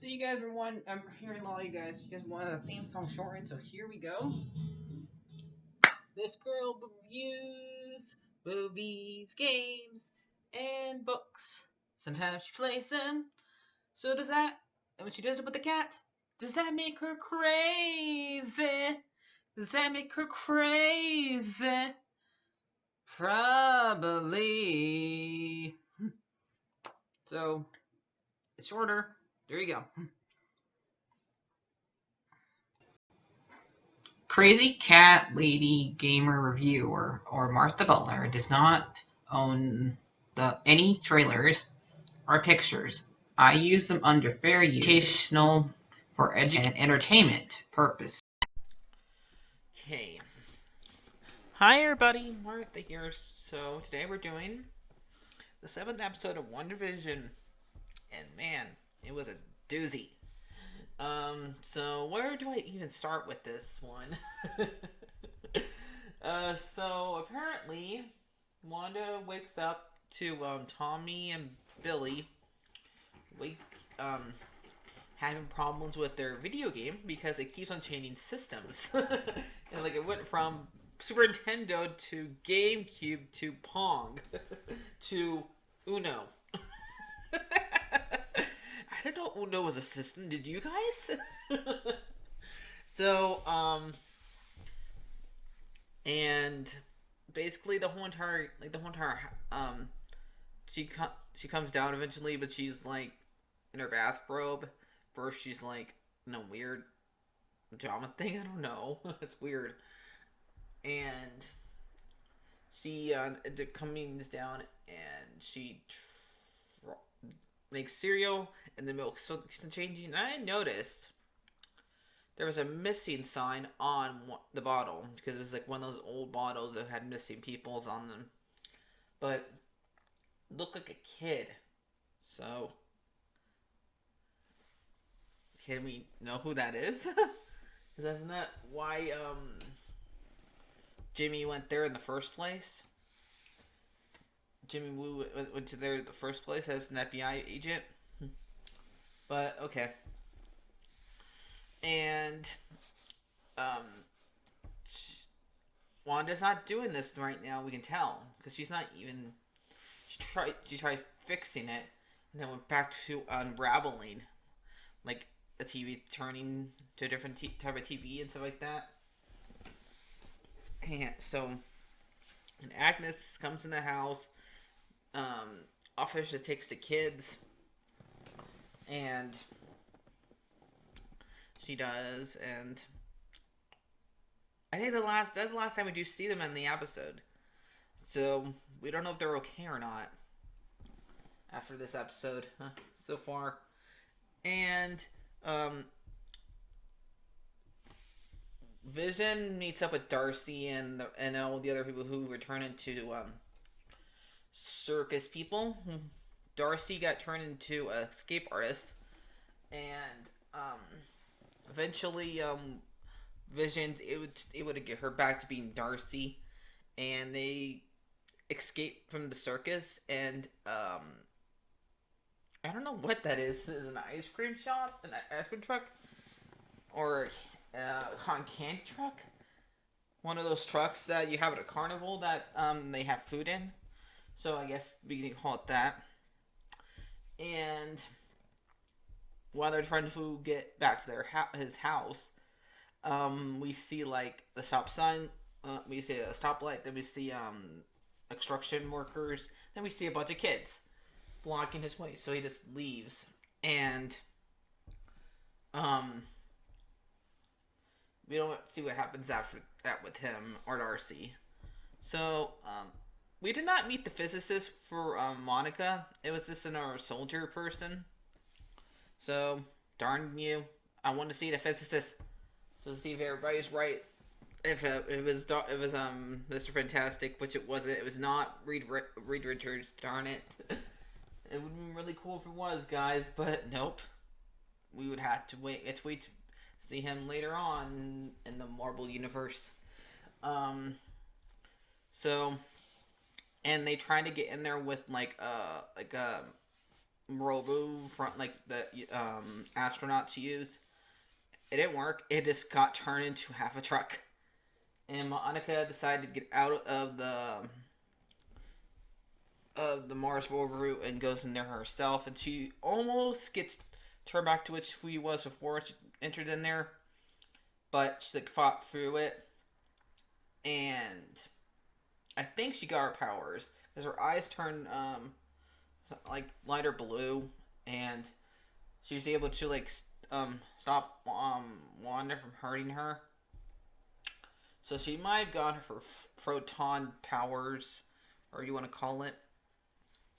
So you guys were one. I'm hearing a lot of you guys. You guys wanted a theme song shortened, so here we go. This girl reviews movies, games, and books. Sometimes she plays them. So does that. And when she does it with the cat, does that make her crazy? Does that make her crazy? Probably. So it's shorter. There you go. Crazy Cat Lady Gamer Reviewer or Martha Butler does not own any trailers or pictures. I use them under fair use, educational, for education and entertainment purpose. Okay. Hi everybody, Martha here. So today we're doing the 7th episode of WandaVision, and man, it was a doozy. So where do I even start with this one? So apparently, Wanda wakes up to Tommy and Billy having problems with their video game because it keeps on changing systems. And like it went from Super Nintendo to GameCube to Pong to Uno. I don't know Uno was a system. Did you guys? So, and basically the whole entire she comes down eventually, but she's like in her bathrobe. First, she's like in a weird drama thing. I don't know. It's weird. And she comes down and she makes cereal, and the milk's changing. And I noticed there was a missing sign on the bottle because it was like one of those old bottles that had missing peoples on them, but looked like a kid. So, can we know who that is? Because that's not why Jimmy went there in the first place. Jimmy Woo went to there in the first place as an FBI agent. But okay. And Wanda's not doing this right now. We can tell because she's not even. She tried fixing it, and then went back to unraveling, like a TV turning to a different type of TV and stuff like that. And so, and Agnes comes in the house. Officer takes the kids, and she does, and I think that's the last time we do see them in the episode. So we don't know if they're okay or not after this episode so far. And Vision meets up with Darcy and all the other people who were turned into circus people. Darcy got turned into a escape artist, and eventually Vision's able to get her back to being Darcy, and they escape from the circus. And I don't know what that is. Is it an ice cream shop, an ice cream truck, or a cotton candy truck? One of those trucks that you have at a carnival that they have food in. So I guess we can call it that. And while they're trying to get back to his house, we see like the stop sign. We see a stoplight. Then we see construction workers. Then we see a bunch of kids blocking his way. So he just leaves, and we don't see what happens after that with him or Darcy. So we did not meet the physicist for Monica. It was just another soldier person. So darn you! I want to see the physicist. So to see if everybody's right. If it was Mr. Fantastic, which it wasn't. It was not Reed Richards. Darn it! It would have been really cool if it was, guys. But nope. We would have to wait. To see him later on in the Marvel universe. So, and they tried to get in there with like a robo front like the astronauts use. It didn't work. It just got turned into half a truck. And Monica decided to get out of the Mars rover route and goes in there herself. And she almost gets turned back to what she was before she entered in there, but she like fought through it. And I think she got her powers because her eyes turned like lighter blue, and she was able to like stop Wanda from hurting her. So she might have got her proton powers, or you want to call it.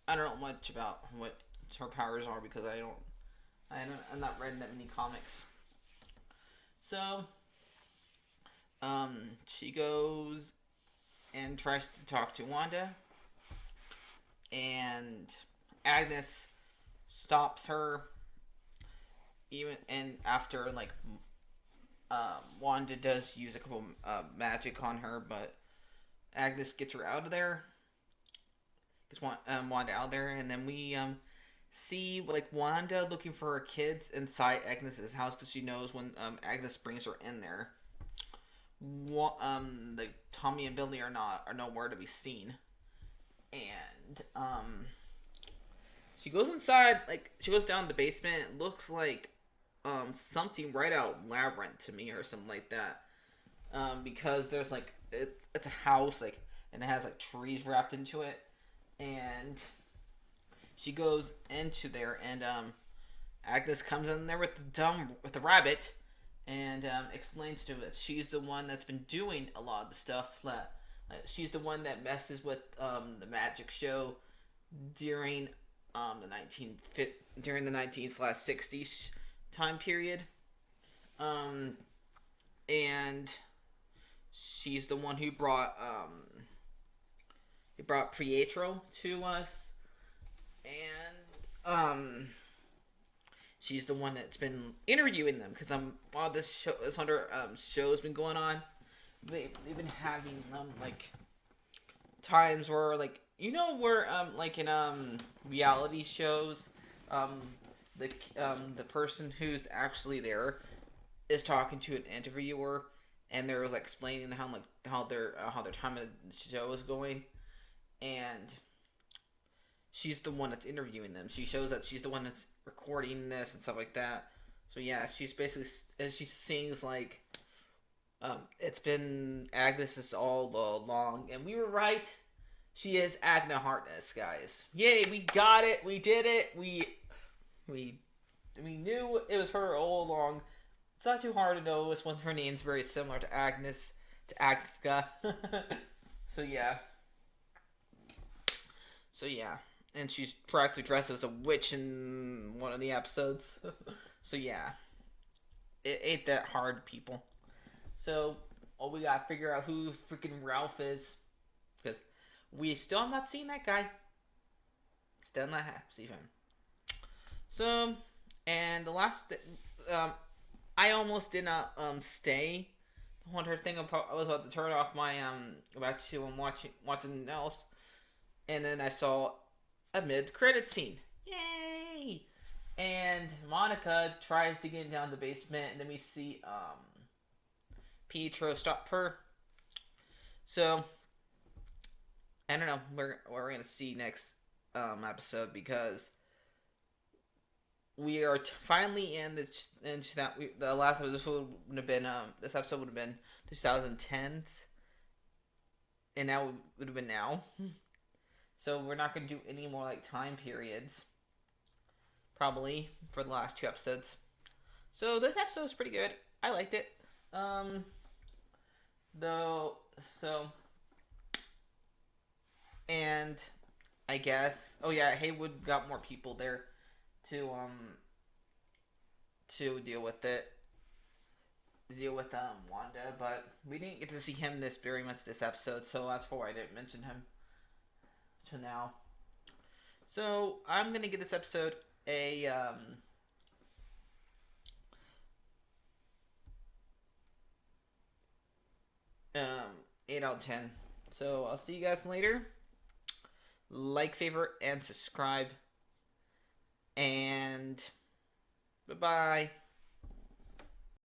I don't know much about what her powers are because I'm not reading that many comics. So, she goes and tries to talk to Wanda, and Agnes stops her. Even and after like Wanda does use a couple magic on her, but Agnes gets her out of there. Gets Wanda out of there, and then we see like Wanda looking for her kids inside Agnes's house because she knows when Agnes brings her in there. The Tommy and Billy are nowhere to be seen, and she goes inside. Like she goes down the basement. It looks like something right out Labyrinth to me or something like that. Because there's like it's a house like and it has like trees wrapped into it, and she goes into there and Agnes comes in there with the rabbit and explains to her that she's the one that's been doing a lot of the stuff. She's the one that messes with the magic show during during the 1960s time period, and she's the one who brought Pietro to us, and she's the one that's been interviewing them because while this show's been going on, they've been having like times where like where like in reality shows the person who's actually there is talking to an interviewer, and they're like explaining how their time of the show is going, and she's the one that's interviewing them. She shows that she's the one that's recording this and stuff like that. So yeah, she's basically as she sings like it's been Agnes all along, and we were right. She is Agna Harkness, guys. Yay, we got it. We did it. We knew it was her all along. It's not too hard to notice when her name's very similar to Agnes, to Agska. So yeah. And she's practically dressed as a witch in one of the episodes. So yeah. It ain't that hard, people. So, we gotta figure out who freaking Ralph is. Because we still have not seen that guy. Still not have seen him. So, and the last I almost did not stay. The whole thing I was about to turn off my back to watching else, and then I saw a mid-credit scene. Yay! And Monica tries to get down the basement, and then we see Pietro stop her. So I don't know where we're gonna see next episode, because we are finally in the last episode would have been this episode would have been 2010s, and that would have been now. So we're not gonna do any more like time periods, probably, for the last two episodes. So this episode was pretty good. I liked it. And I guess Haywood got more people there to deal with Wanda, but we didn't get to see him very much this episode, so that's why I didn't mention him to now. So I'm gonna give this episode a 8 out of 10. So I'll see you guys later. Like, favorite, and subscribe. And bye bye.